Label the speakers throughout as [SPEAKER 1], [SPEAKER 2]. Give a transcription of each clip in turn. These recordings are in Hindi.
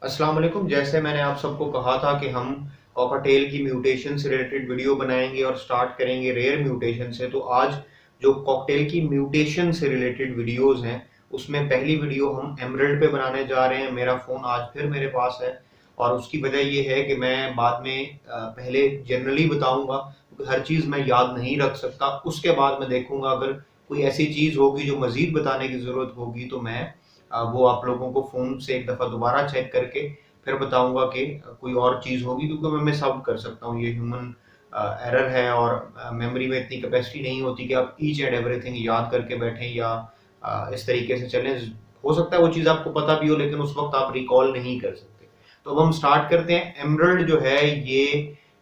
[SPEAKER 1] अस्सलाम वालेकुम। जैसे मैंने आप सबको कहा था कि हम कॉकटेल की म्यूटेशन से रिलेटेड वीडियो बनाएंगे और स्टार्ट करेंगे रेयर म्यूटेशन से। तो आज जो कॉकटेल की म्यूटेशन से रिलेटेड वीडियोस हैं उसमें पहली वीडियो हम एमरल्ड पे बनाने जा रहे हैं। मेरा फ़ोन आज फिर मेरे पास है और उसकी वजह ये है कि मैं बाद में पहले जनरली बताऊंगा क्योंकि हर चीज़ मैं याद नहीं रख सकता। उसके बाद मैं देखूंगा अगर कोई ऐसी चीज़ होगी जो मज़ीद बताने की ज़रूरत होगी तो मैं वो आप लोगों को फ़ोन से एक दफ़ा दोबारा चेक करके फिर बताऊंगा कि कोई और चीज़ होगी, क्योंकि मैं मिस आउट कर सकता हूँ। ये ह्यूमन एरर है और मेमोरी में इतनी कैपेसिटी नहीं होती कि आप ईच एंड एवरीथिंग याद करके बैठें या इस तरीके से चलें। हो सकता है वो चीज़ आपको पता भी हो लेकिन उस वक्त आप रिकॉल नहीं कर सकते। तो अब हम स्टार्ट करते हैं। एमरल्ड जो है ये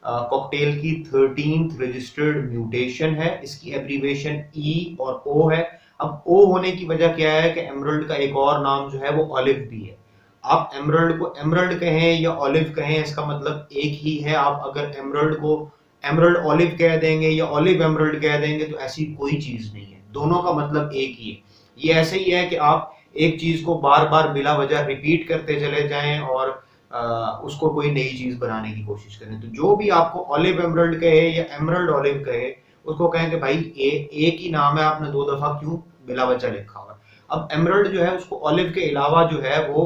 [SPEAKER 1] कॉकटेल की 13th रजिस्टर्ड म्यूटेशन है। इसकी एब्रीवेशन ई और ओ है। अब ओ होने की वजह क्या है कि एमरल्ड का एक और नाम जो है वो ऑलिव भी है। आप एमरल्ड को एमरल्ड कहें या ऑलिव कहें, इसका मतलब एक ही है। आप अगर एमरल्ड को एमरल्ड ऑलिव कह देंगे या ऑलिव एमरल्ड कह देंगे तो ऐसी कोई चीज नहीं है, दोनों का मतलब एक ही है। ये ऐसे ही है कि आप एक चीज को बार बार बिला वजह रिपीट करते चले जाएं और उसको कोई नई चीज बनाने की कोशिश करें। तो जो भी आपको ऑलिव एमरल्ड कहे या एमरल्ड ऑलिव कहे उसको कहें कि भाई एक ही नाम है, आपने दो दफा क्यों बिला वजह लिखा हुआ। अब एमरल्ड जो है उसको ऑलिव के अलावा जो है वो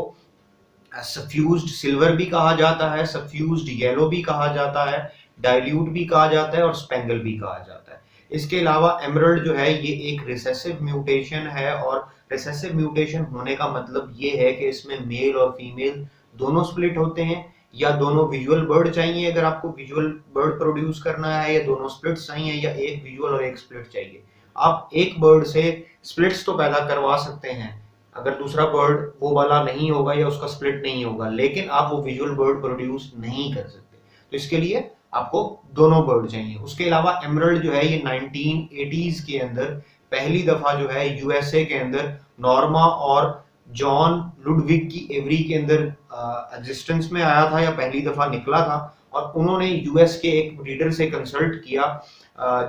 [SPEAKER 1] सफ्यूज्ड सिल्वर भी कहा जाता है, सफ्यूज्ड येलो भी कहा जाता है, डाइल्यूट भी कहा जाता है और स्पेंगल भी कहा जाता है। इसके अलावा एमरल्ड जो है ये एक रिसेसिव म्यूटेशन है और रिसेसिव म्यूटेशन होने का मतलब ये है कि इसमें मेल और फीमेल दोनों स्प्लिट होते हैं, या दोनों विजुअल बर्ड चाहिए अगर आपको विजुअल बर्ड प्रोड्यूस करना है, या दोनों स्प्लिट्स चाहिए, या एक विजुअल और एक स्प्लिट चाहिए। आप एक बर्ड से स्प्लिट्स तो पैदा करवा सकते हैं अगर दूसरा बर्ड वो वाला नहीं होगा या उसका स्प्लिट नहीं होगा, लेकिन आप वो विजुअल बर्ड प्रोड्यूस नहीं कर सकते। तो इसके लिए आपको दोनों बर्ड चाहिए। उसके अलावा एमरल्ड जो है ये 1980s के अंदर पहली दफा जो है यूएसए के अंदर नॉर्मा और जॉन लुडविग की एवरी के अंदर एग्जिस्टेंस में आया था या पहली दफा निकला था। और उन्होंने यूएस के एक ब्रीडर से कंसल्ट किया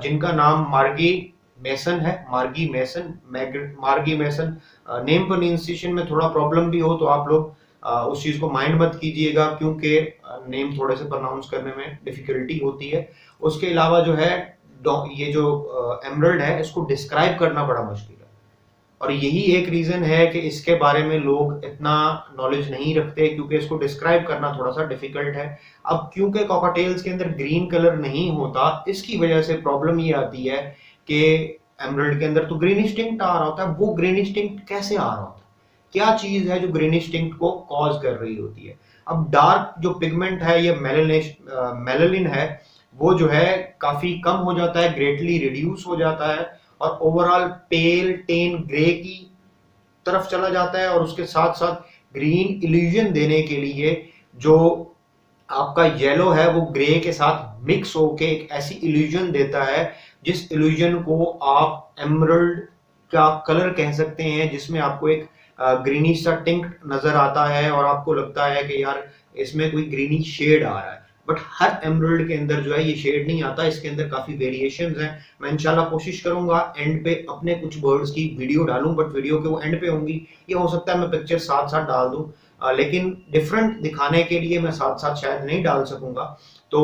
[SPEAKER 1] जिनका नाम मार्गी मेसन है। मार्गी मेसन। नेम प्रोनाउंसिएशन में थोड़ा प्रॉब्लम भी हो तो आप लोग उस चीज को माइंड मत कीजिएगा क्योंकि नेम थोड़े से प्रोनाउंस करने में डिफिकल्टी होती है। उसके अलावा जो है ये जो एमरल्ड है इसको डिस्क्राइब करना बड़ा मुश्किल है और यही एक रीजन है कि इसके बारे में लोग इतना नॉलेज नहीं रखते क्योंकि इसको डिस्क्राइब करना थोड़ा सा डिफिकल्ट है। अब क्योंकि कॉकटेल्स के अंदर ग्रीन कलर नहीं होता इसकी वजह से प्रॉब्लम ये आती है कि एमरल्ड के अंदर तो ग्रीनिश टिंट आ रहा होता है। वो ग्रीनिश टिंट कैसे आ रहा होता है, क्या चीज है जो ग्रीनिश टिंट को कॉज कर रही होती है। अब डार्क जो पिगमेंट है ये मेलानिन है वो जो है काफी कम हो जाता है, ग्रेटली रिड्यूस हो जाता है और ओवरऑल पेल टेन ग्रे की तरफ चला जाता है। और उसके साथ साथ ग्रीन इल्यूजन देने के लिए जो आपका येलो है वो ग्रे के साथ मिक्स होके एक ऐसी इल्यूजन देता है जिस इल्यूजन को आप एमरल्ड का कलर कह सकते हैं, जिसमें आपको एक ग्रीनिश सा टिंट नजर आता है और आपको लगता है कि यार इसमें कोई ग्रीनी शेड आ रहा है। बट हर एमरल्ड के अंदर जो है ये शेड नहीं आता, इसके अंदर काफी वेरिएशंस हैं। मैं इंशाल्लाह कोशिश करूंगा एंड पे अपने कुछ बर्ड्स की वीडियो डालूं, बट वीडियो के वो एंड पे होंगी। ये हो सकता है मैं पिक्चर साथ साथ डाल दूं लेकिन डिफरेंट दिखाने के लिए मैं साथ साथ शायद नहीं डाल सकूंगा। तो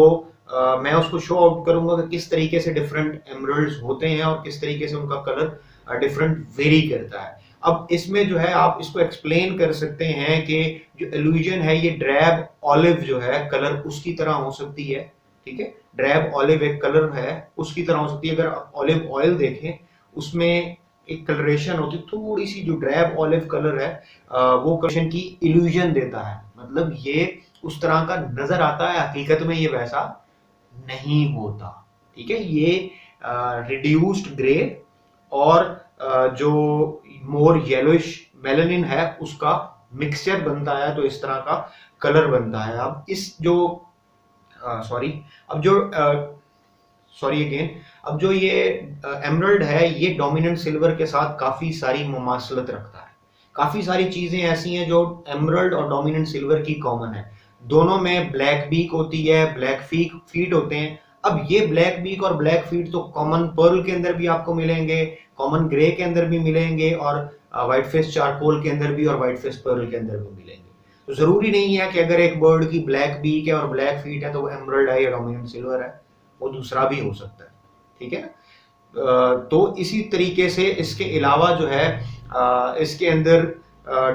[SPEAKER 1] मैं उसको शो आउट करूंगा कि किस तरीके से डिफरेंट एमरल्ड्स होते हैं और किस तरीके से उनका कलर डिफरेंट वेरी करता है। अब इसमें जो है आप इसको एक्सप्लेन कर सकते हैं कि जो इल्यूजन है ये ड्रैब ऑलिव जो है कलर उसकी तरह हो सकती है। ठीक है, ड्रैब ऑलिव एक कलर है उसकी तरह हो सकती है। अगर आप ऑलिव ऑयल देखें उसमें एक कलरेशन होती है थोड़ी सी, जो ड्रैब ऑलिव कलर है वो कलरेशन की इल्यूजन देता है, मतलब ये उस तरह का नजर आता है, हकीकत में ये वैसा नहीं होता। ठीक है, ये रिड्यूस्ड ग्रे और जो मोर येलोइश मेलानिन है उसका मिक्सचर बनता है तो इस तरह का कलर बनता है। अब इस जो सॉरी अब जो सॉरी अगेन अब जो ये एमरल्ड है ये डोमिनेंट सिल्वर के साथ काफी सारी मुमासलत रखता है। काफी सारी चीजें ऐसी हैं जो एमरल्ड और डोमिनेंट सिल्वर की कॉमन है। दोनों में ब्लैक बीक होती है, ब्लैक फीट होते हैं। अब ये ब्लैक बीक और ब्लैक फीट तो कॉमन पर्ल के अंदर भी आपको मिलेंगे, कॉमन ग्रे के अंदर भी मिलेंगे और व्हाइट फेस चारकोल के अंदर भी और व्हाइट फेस पर्ल के अंदर भी मिलेंगे। तो जरूरी नहीं है कि अगर एक बर्ड की ब्लैक बीक है और ब्लैक फीट है तो वो एमरल्ड है या डोमिनेंट सिल्वर है, वो दूसरा भी हो सकता है। ठीक है। तो इसी तरीके से इसके अलावा जो है इसके अंदर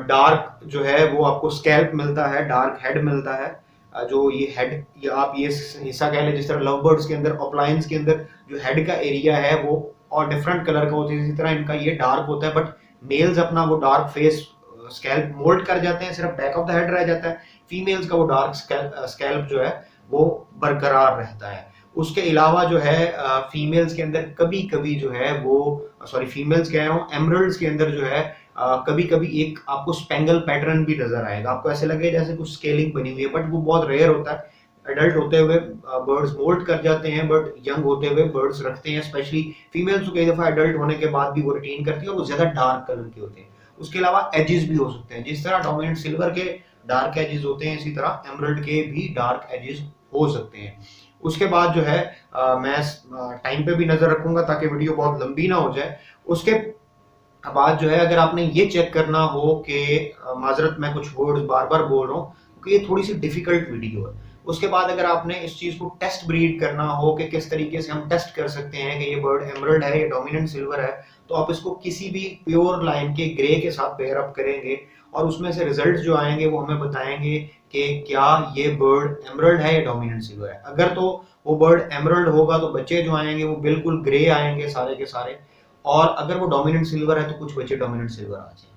[SPEAKER 1] डार्क जो है वो आपको स्कैल्प मिलता है, डार्क हेड मिलता है। जो ये हेड, या आप ये हिस्सा कह लें, जिस तरह लव बर्ड्स के अंदर ऑपलाइंस के अंदर जो हेड का एरिया है वो और डिफरेंट कलर का होता है, इसी तरह इनका ये डार्क होता है। बट मेल्स अपना वो डार्क फेस स्कैल्प मोल्ड कर जाते हैं, सिर्फ बैक ऑफ द हेड रह जाता है। फीमेल्स का वो डार्क स्कैल्प जो है वो बरकरार रहता है। उसके अलावा जो है फीमेल्स के अंदर कभी कभी जो है वो, सॉरी फीमेल्स कह रहा हूँ, एमरल्ड्स के अंदर जो है कभी कभी एक आपको स्पेंगल पैटर्न भी नजर आएगा। आपको ऐसे लगेगा जैसे कुछ स्केलिंग बनी हुई है, बट वो बहुत रेयर होता है। एडल्ट होते हुए बर्ड्स मोल्ट कर जाते हैं, बट यंग होते हुए बर्ड्स रखते हैं। स्पेशली फीमेल्स तो कई दफा एडल्ट होने के बाद भी वो रिटेन करती है और वो ज्यादा डार्क कलर के होते हैं। उसके अलावा एजेस भी हो सकते हैं, जिस तरह डोमिनेंट सिल्वर के डार्क एजेस होते हैं, इसी तरह एमरल्ड के भी डार्क एजेस हो सकते हैं। उसके बाद जो है मैं टाइम पे भी नजर रखूंगा ताकि वीडियो बहुत लंबी ना हो जाए। उसके बाद जो है अगर आपने ये चेक करना हो कि माजरत मैं कुछ वर्ड्स बार बार बोल रहा हूँ क्योंकि ये थोड़ी सी डिफिकल्ट वीडियो है। उसके बाद अगर आपने इस चीज को टेस्ट ब्रीड करना हो कि किस तरीके से हम टेस्ट कर सकते हैं कि ये बर्ड एमरल्ड है या डोमिनेंट सिल्वर है, तो आप इसको किसी भी प्योर लाइन के ग्रे के साथ पेयर अप करेंगे और उसमें से रिजल्ट जो आएंगे वो हमें बताएंगे कि क्या ये बर्ड एमरल्ड है या डोमिनेंट सिल्वर है। अगर तो वो बर्ड एमरल्ड होगा तो बच्चे जो आएंगे वो बिल्कुल ग्रे आएंगे सारे के सारे, और अगर वो डोमिनेंट सिल्वर है तो कुछ बच्चे डोमिनेंट सिल्वर आ जाएंगे।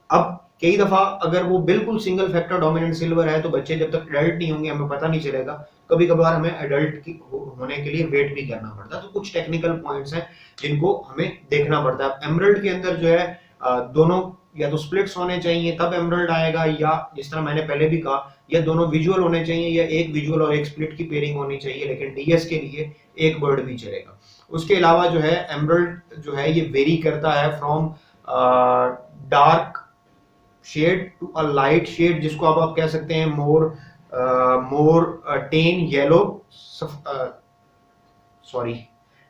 [SPEAKER 1] अब कई दफा अगर वो बिल्कुल सिंगल फैक्टर डोमिनेंट सिल्वर है तो बच्चे जब तक एडल्ट नहीं होंगे हमें पता नहीं चलेगा। कभी कभार हमें एडल्ट की होने के लिए वेट भी करना पड़ता है। तो कुछ टेक्निकल पॉइंट्स हैं जिनको हमें देखना पड़ता है। एमरल्ड के अंदर जो है दोनों या तो स्प्लिट्स होने चाहिए तब एमरल्ड आएगा, या जिस तरह मैंने पहले भी कहा, या दोनों विजुअल होने चाहिए या एक विजुअल और एक स्प्लिट की पेयरिंग होनी चाहिए। लेकिन डीएस के लिए एक बर्ड भी चलेगा। उसके अलावा जो है एमरल्ड जो है ये वेरी करता है from dark shade to a light shade, जिसको आप कह सकते हैं मोर टेन येलो, सॉरी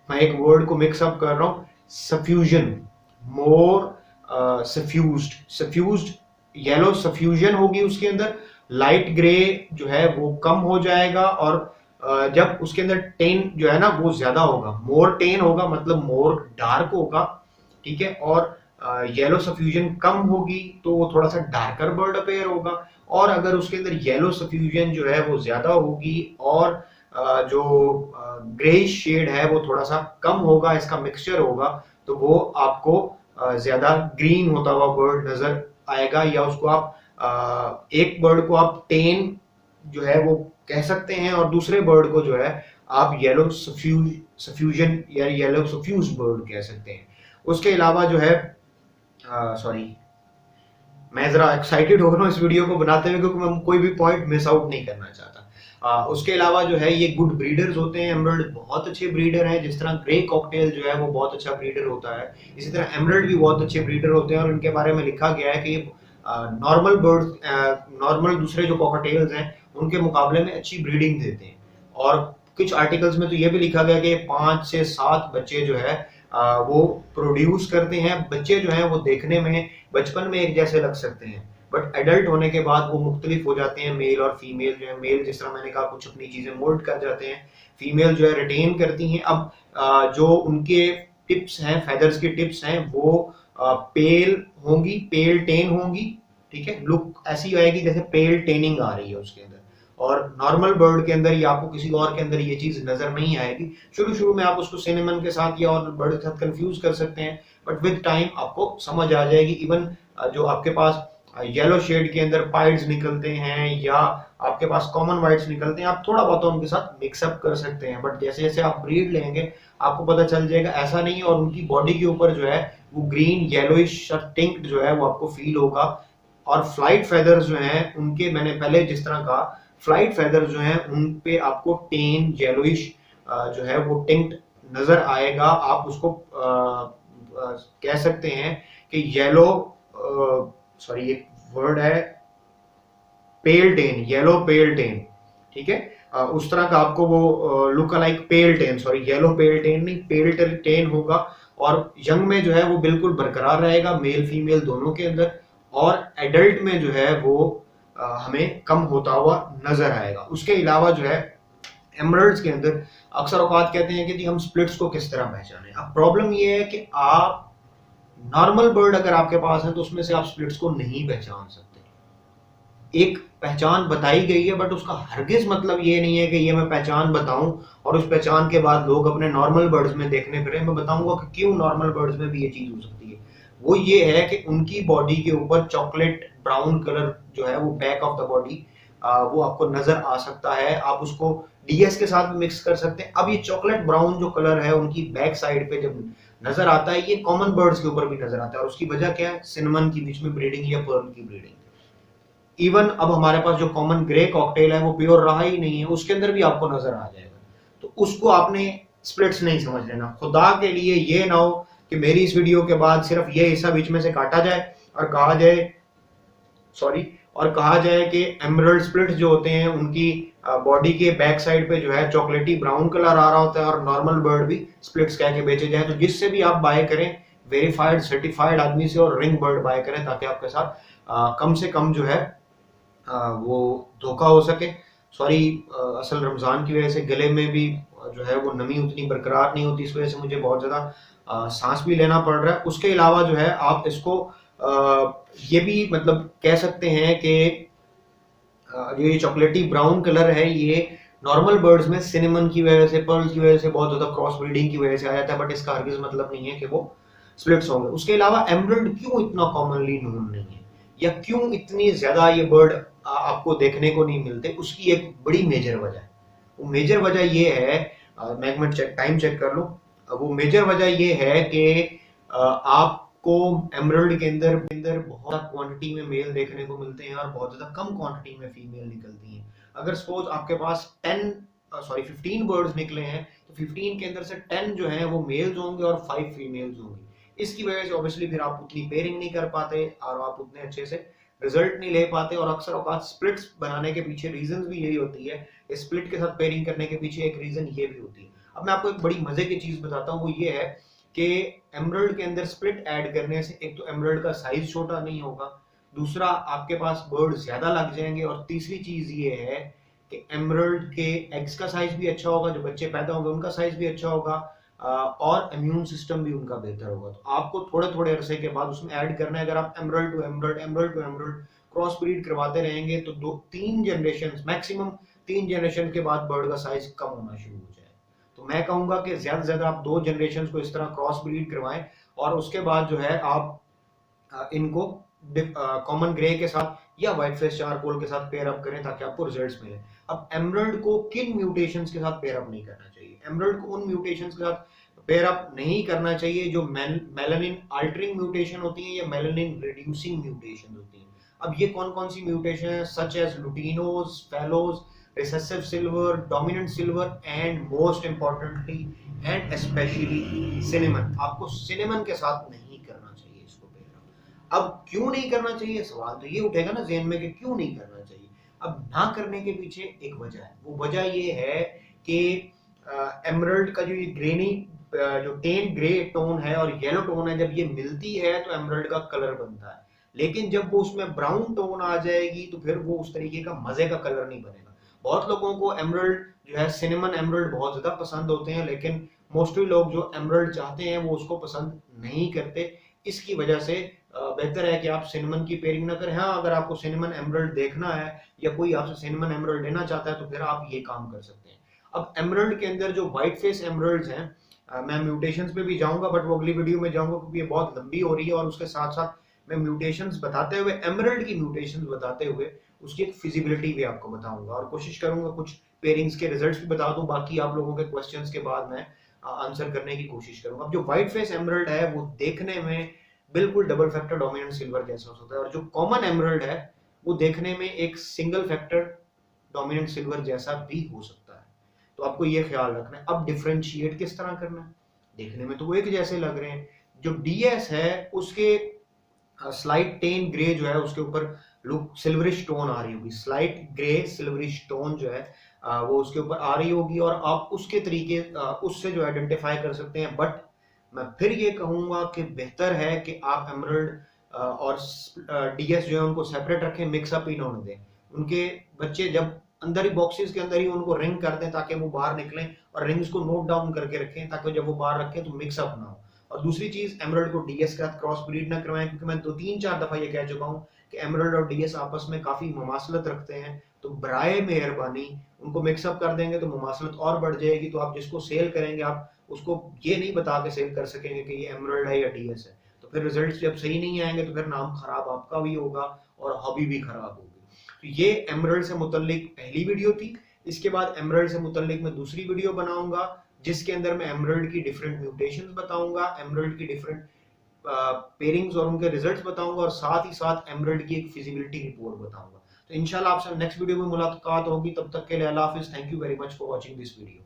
[SPEAKER 1] मैं एक वर्ड को मिक्स अप कर रहा हूं, सफ्यूजन, मोर सफ्यूज्ड येलो सफ्यूजन होगी उसके अंदर। लाइट ग्रे जो है वो कम हो जाएगा, और जब उसके अंदर टेन जो है ना वो ज्यादा होगा, मोर टेन होगा मतलब मोर डार्क होगा। ठीक है। और येलो सफ्यूजन कम होगी तो वो थोड़ा सा डार्कर बर्ड अपेयर होगा। और अगर उसके अंदर येलो सफ्यूजन जो है वो ज्यादा होगी और जो ग्रेइश शेड है वो थोड़ा सा कम होगा, इसका मिक्सचर होगा, तो वो आपको ज्यादा ग्रीन होता हुआ बर्ड नजर आएगा। या उसको आप एक बर्ड को आप टेन जो है वो कह सकते हैं और दूसरे बर्ड को जो है आप येलो सफ्यूजन या येलो सफ्यूज बर्ड कह सकते हैं। उसके अलावा जो है सॉरी मैं जरा एक्साइटेड हो रहा हूँ इस वीडियो को बनाते हुए क्योंकि मैं कोई भी पॉइंट मिस आउट नहीं करना चाहता। उसके अलावा जो है ये गुड ब्रीडर्स होते हैं। एमरल्ड बहुत अच्छे ब्रीडर हैं, जिस तरह ग्रे कॉकटेल जो है वो बहुत अच्छा ब्रीडर होता है, इसी तरह एमरल्ड भी बहुत अच्छे ब्रीडर होते हैं। और इनके बारे में लिखा गया है कि नॉर्मल बर्ड्स, नॉर्मल दूसरे जो कॉकटेल्स हैं उनके मुकाबले में अच्छी ब्रीडिंग देते हैं। और कुछ आर्टिकल्स में तो ये भी लिखा गया कि 5 से 7 बच्चे जो है वो प्रोड्यूस करते हैं। बच्चे जो हैं वो देखने में बचपन में एक जैसे लग सकते हैं, बट एडल्ट होने के बाद वो मुख्तलिफ हो जाते हैं। मेल और फीमेल जो है, मेल जिस तरह मैंने कहा कुछ अपनी चीजें मोल्ड कर जाते हैं, फीमेल जो है रिटेन करती हैं। अब जो उनके टिप्स हैं, फेदर्स की टिप्स हैं, वो पेल होंगी, पेल टेन होंगी। ठीक है। लुक ऐसी आएगी जैसे पेल टेनिंग आ रही है उसके अंदर, और नॉर्मल बर्ड के अंदर या आपको किसी और के अंदर ये चीज नजर नहीं आएगी। शुरू में आप उसको सिनेमन के साथ या और बर्ड के साथ कंफ्यूज कर सकते हैं, बट विद टाइम आपको समझ आ जाएगी। इवन जो आपके पास येलो शेड के अंदर पाइड्स निकलते हैं या आपके पास कॉमन वाइट्स निकलते हैं, आप थोड़ा बहुत उनके साथ मिक्सअप कर सकते हैं, बट जैसे जैसे आप ब्रीड लेंगे आपको पता चल जाएगा ऐसा नहीं है। और उनकी बॉडी के ऊपर जो है वो ग्रीन येलोइश टिंक्ट जो है वो आपको फील होगा। और फ्लाइट फेदर्स जो हैं उनके, मैंने पहले जिस तरह कहा, फ्लाइट फेदर जो हैं उन पे आपको टेन येलोइश जो है वो टिंक्ट नजर आएगा। आप उसको कह सकते हैं कि येलो, सॉरी एक वर्ड है पेल टेन, येलो पेल टेन। ठीक है। उस तरह का आपको वो look like pale ten, sorry yellow पेल टेन नहीं, पेल टेन होगा। और यंग में जो है वो बिल्कुल बरकरार रहेगा, मेल फीमेल दोनों के अंदर। और एडल्ट में जो है वो हमें कम होता हुआ नजर आएगा। उसके अलावा जो है एमराल्ड्स के अंदर अक्सर औकात कहते हैं कि जी हम स्प्लिट्स को किस तरह पहचानें। अब प्रॉब्लम ये है कि आप नॉर्मल बर्ड अगर आपके पास है तो उसमें से आप स्प्लिट्स को नहीं पहचान सकते। एक पहचान बताई गई है बट उसका हरगिज मतलब ये नहीं है कि ये मैं पहचान बताऊं और उस पहचान के बाद लोग अपने नॉर्मल बर्ड्स में देखने फिरे। मैं बताऊंगा कि क्यों नॉर्मल बर्ड्स में भी ये चीज हो सकती है। वो ये है कि उनकी बॉडी के ऊपर चॉकलेट ब्राउन कलर जो है वो बैक ऑफ द बॉडी वो आपको नजर आ सकता है। आप उसको डीएस के साथ मिक्स कर सकते हैं। अब ये चॉकलेट ब्राउन जो कलर है उनकी बैक साइड पे जब नजर आता है, ये कॉमन बर्ड्स के ऊपर भी नजर आता है। और उसकी वजह क्या है? सिनेमन की बीच में ब्रीडिंग या पर्ल की ब्रीडिंग। इवन अब हमारे पास जो कॉमन ग्रे कॉकटेल है वो प्योर रहा ही नहीं है, उसके अंदर भी आपको नजर आ जाएगा। तो उसको आपने स्प्लिट्स नहीं समझ लेना। खुदा के लिए ये ना हो कि मेरी इस वीडियो के बाद सिर्फ ये हिस्सा बीच में से काटा जाए और कहा जाए कि एमरल्ड स्प्लिट्स जो होते हैं उनकी बॉडी के बैक साइड पे जो है चॉकलेटी ब्राउन कलर आ रहा होता है और नॉर्मल बर्ड भी स्प्लिट्स कह के बेचे जाए। तो जिससे भी आप बाय करें वेरीफाइड सर्टिफाइड आदमी से और रिंग बर्ड बाय करें, ताकि आपके साथ कम से कम जो है वो धोखा हो सके। सॉरी, असल रमजान की वजह से गले में भी जो है वो नमी उतनी बरकरार नहीं होती, इस वजह से मुझे बहुत ज्यादा सांस भी लेना पड़ रहा है। उसके अलावा जो है आप इसको ये भी मतलब कह सकते हैं कि ये चॉकलेटी ब्राउन कलर है ये नॉर्मल बर्ड्स में सिनेमन की वजह से, पर्ल की वजह से, बहुत ज्यादा क्रॉस ब्रीडिंग की वजह से आ जाता है, बट इसका हरगिज मतलब नहीं है कि वो स्प्लिट्स होंगे। उसके अलावा एमरल्ड क्यों इतना कॉमनली नोन नहीं है या क्यों इतनी ज्यादा ये बर्ड आपको देखने को नहीं मिलते, उसकी एक बड़ी मेजर वजह है। वो मेजर वजह ये है, मैं एक मिनट टाइम चेक कर लूं। वो मेजर वजह ये है कि आपको एमरल्ड के अंदर बहुत क्वांटिटी में मेल देखने को मिलते हैं और बहुत ज्यादा कम क्वांटिटी में फीमेल निकलती हैं। अगर सपोज आपके पास 15 बर्ड्स निकले हैं तो 15 के अंदर से 10 जो है वो मेल्स होंगे और 5 फीमेल्स होंगी। इसकी वजह से ऑब्वियसली फिर आप उतनी पेयरिंग नहीं कर पाते और आप उतने अच्छे से रिजल्ट नहीं ले पाते। और अक्सर औकात स्प्लिट्स बनाने के पीछे रीजन भी यही होती है। स्प्लिट के साथ पेयरिंग करने के पीछे एक रीजन ये भी होती है। अब मैं आपको एक बड़ी मजे की चीज बताता हूँ, वो ये है कि एमरल्ड के अंदर स्प्लिट ऐड करने से एक तो एमरल्ड का साइज छोटा नहीं होगा, दूसरा आपके पास बर्ड ज्यादा लग जाएंगे, और तीसरी चीज ये है कि एमरल्ड के एग्स का साइज भी अच्छा होगा, जो बच्चे पैदा होंगे उनका साइज भी अच्छा होगा और इम्यून सिस्टम भी उनका बेहतर होगा। तो आपको थोड़े थोड़े अरसे के बाद उसमें ऐड करना है। अगर आप emerald to emerald cross breed करवाते रहेंगे तो 2-3 जनरेशन मैक्सिमम 3 जनरेशन के बाद बर्ड का साइज कम होना शुरू हो जाए। तो मैं कहूंगा कि ज्यादा से ज्यादा आप 2 जनरेशन को इस तरह क्रॉस ब्रीड करवाएं और उसके बाद जो है आप इनको कॉमन ग्रे के साथ या व्हाइट फेस चारकोल के साथ पेयर अप करें ताकि आपको रिजल्ट्स मिले। अब एमरल्ड को किन म्यूटेशंस के साथ पेयर अप नहीं करना चाहिए? एमरल्ड को उन म्यूटेशंस के साथ पेयर अप नहीं करना चाहिए जो मेलानिन अल्टरिंग म्यूटेशन होती है या मेलानिन रिड्यूसिंग म्यूटेशन होती है। अब ये कौन कौन सी म्यूटेशन है? Such as lutinos, fallows, recessive silver, dominant silver and most importantly and specially cinnamon. आपको सिनेमन के साथ नहीं करना चाहिए इसको पेयर अप। अब क्यों नहीं करना चाहिए? सवाल तो ये उठेगा ना ज़हन में कि क्यों नहीं करना चाहिए। अब ना करने के पीछे एक वजह है। वो वजह ये है कि एमरल्ड का जो ये ग्रेनी जो टेन ग्रे टोन है और येलो टोन है, जब ये मिलती है तो एमरल्ड का कलर बनता है। लेकिन जब वो उसमें ब्राउन टोन आ जाएगी तो फिर वो उस तरीके का मजे का कलर नहीं बनेगा। बहुत लोगों को एमरल्ड जो है सिनेमन एमरल्ड बहुत ज्यादा पसंद होते हैं, लेकिन मोस्टली लोग जो एमरल्ड चाहते हैं वो उसको पसंद नहीं करते। इसकी वजह से बेहतर है कि आप सिनेमन की पेयरिंग ना करें। हाँ, अगर आपको सिनेमन एमरल्ड देखना है या कोई आपसे सिनेमन एमरल्ड लेना चाहता है तो फिर आप ये काम कर सकते हैं। अब एमरल्ड के अंदर जो व्हाइट फेस एमरल्ड्स हैं, मैं म्यूटेशंस पे भी जाऊंगा बट वो अगली वीडियो में जाऊंगा क्योंकि ये बहुत लंबी हो रही है। और उसके साथ साथ मैं म्यूटेशंस बताते हुए, एमरल्ड की म्यूटेशंस बताते हुए उसकी एक फिजिबिलिटी भी आपको बताऊंगा और कोशिश करूंगा कुछ पेयरिंग्स के रिजल्ट्स भी बता दूं। बाकी आप लोगों के क्वेश्चंस के बाद मैं आंसर करने की कोशिश करूंगा। अब जो व्हाइट फेस एमरल्ड है वो देखने में बिल्कुल डबल फैक्टर डोमिनेंट सिल्वर जैसा होता है, और जो कॉमन एमरल्ड है वो देखने में एक सिंगल फैक्टर डोमिनेंट सिल्वर जैसा भी हो सकता है। तो आपको ये ख्याल रखना है। अब डिफरेंशिएट किस तरह करना है? देखने में तो वो एक जैसे लग रहे हैं। जो डीएस है उसके स्लाइट टेन ग्रे जो है उसके ऊपर लुक सिल्वरिश टोन आ रही होगी, स्लाइट ग्रे सिल्वरिश टोन जो है वो उसके ऊपर आ रही होगी और आप उसके तरीके उससे जो आइडेंटिफाई कर सकते हैं। बट मैं फिर ये कहूंगा कि बेहतर है कि आप एमरल्ड और डीएस जो है उनको सेपरेट रखें, मिक्सअप ही ना होने दें। उनके बच्चे जब अंदर ही बॉक्सेस के अंदर ही उनको रिंग कर दें ताकि वो बाहर निकलें, और रिंग्स को नोट डाउन करके रखें ताकि जब वो बाहर रखें तो मिक्सअप ना हो। और दूसरी चीज, एमरल्ड को डीएस के साथ क्रॉस ब्रीड ना करवाएं, क्योंकि मैं 2-3-4 दफा ये कह चुका हूं कि एमरल्ड और डीएस आपस में काफी ममासलत रखते हैं। तो बराए मेहरबानी उनको मिक्सअप कर देंगे तो ममासलत और बढ़ जाएगी। तो आप जिसको सेल करेंगे आप उसको ये नहीं बता के सेल कर सकेंगे कि ये एमरल्ड है या डीएस है, तो फिर रिजल्ट जब सही नहीं आएंगे तो फिर नाम खराब आपका भी होगा और हॉबी भी खराब होगी। तो ये एमरल्ड से मुतल्लिक पहली वीडियो थी। इसके बाद एमरल्ड से मुतल्लिक मैं दूसरी वीडियो बनाऊंगा जिसके अंदर मैं एमरल्ड की डिफरेंट म्यूटेशंस बताऊंगा, एमरल्ड की डिफरेंट पेयरिंग्स और उनके रिजल्ट्स बताऊंगा, और साथ ही साथ एमरल्ड की एक फिजिबिलिटी रिपोर्ट बताऊंगा। तो इंशाल्लाह आपसे नेक्स्ट वीडियो में मुलाकात होगी। तब तक के लिए अल्लाह हाफिज। Thank you very much for watching this video.